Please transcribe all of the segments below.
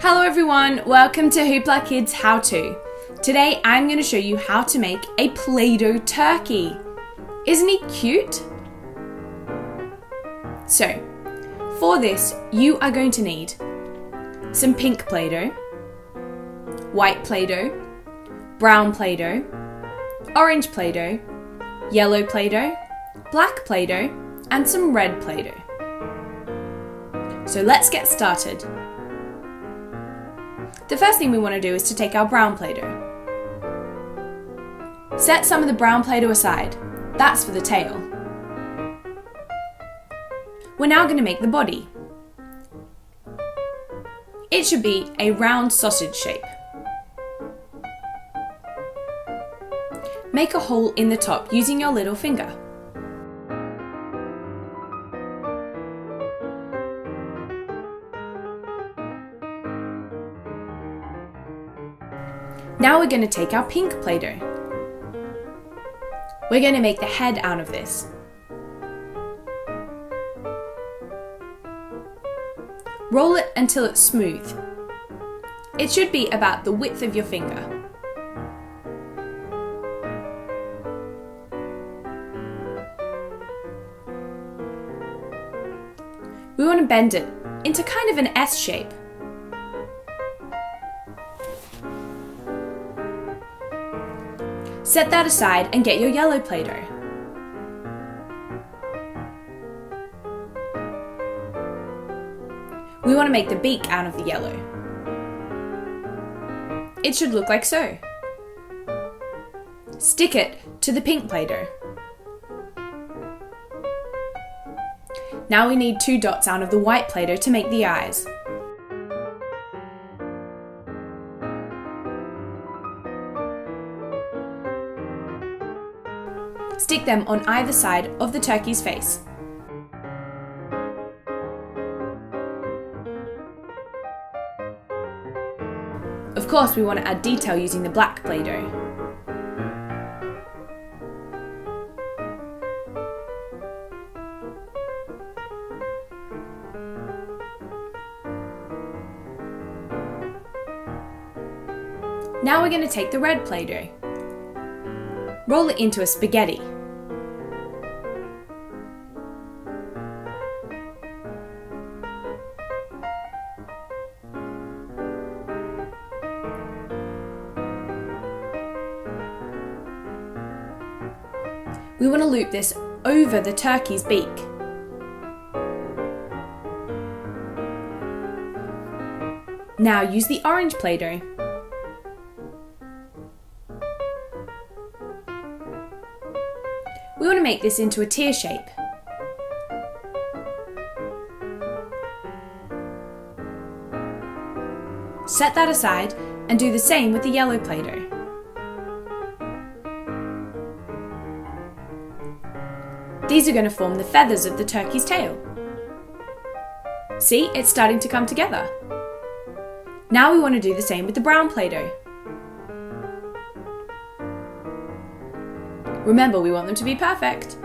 Hello everyone, welcome to HooplaKidz How To. Today I'm going to show you how to make a Play-Doh turkey. Isn't he cute? So, for this you are going to need some pink Play-Doh, white Play-Doh, brown Play-Doh, orange Play-Doh, yellow Play-Doh, black Play-Doh, and some red Play-Doh. So let's get started. The first thing we want to do is to take our brown Play-Doh. Set some of the brown Play-Doh aside. That's for the tail. We're now going to make the body. It should be a round sausage shape. Make a hole in the top using your little finger. Now we're going to take our pink Play-Doh. We're going to make the head out of this. Roll it until it's smooth. It should be about the width of your finger. We want to bend it into kind of an S shape. Set that aside and get your yellow Play-Doh. We want to make the beak out of the yellow. It should look like so. Stick it to the pink Play-Doh. Now we need 2 dots out of the white Play-Doh to make the eyes. Stick them on either side of the turkey's face. Of course, we want to add detail using the black Play-Doh. Now we're going to take the red Play-Doh. Roll it into a spaghetti. We want to loop this over the turkey's beak. Now use the orange Play-Doh. We want to make this into a tear shape. Set that aside and do the same with the yellow Play-Doh. These are going to form the feathers of the turkey's tail. See, it's starting to come together. Now we want to do the same with the brown Play-Doh. Remember, we want them to be perfect.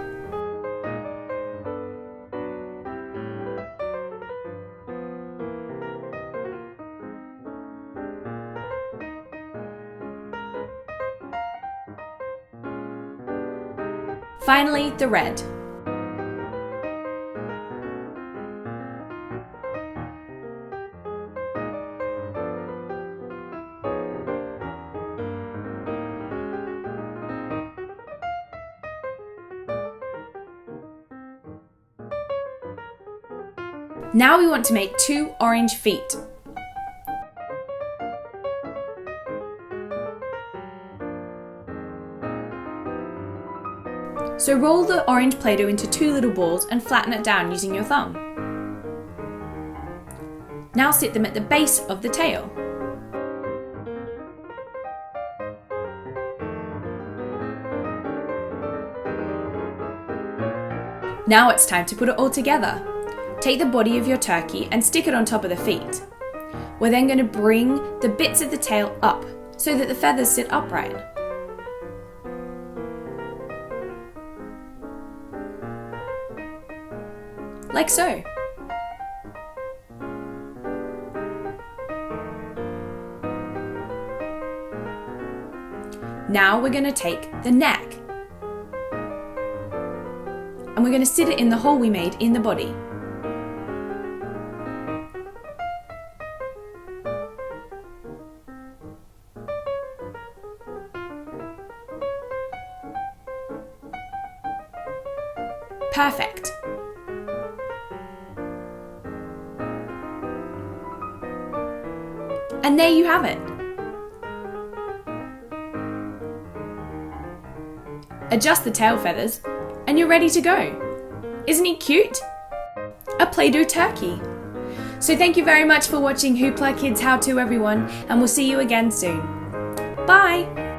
Finally, the red. Now we want to make 2 orange feet. So roll the orange Play-Doh into 2 little balls and flatten it down using your thumb. Now sit them at the base of the tail. Now it's time to put it all together. Take the body of your turkey and stick it on top of the feet. We're then going to bring the bits of the tail up so that the feathers sit upright. Like so. Now we're going to take the neck and we're going to sit it in the hole we made in the body. Perfect. And there you have it. Adjust the tail feathers and you're ready to go. Isn't he cute? A Play-Doh turkey. So thank you very much for watching HooplaKidz How To, everyone, and we'll see you again soon. Bye!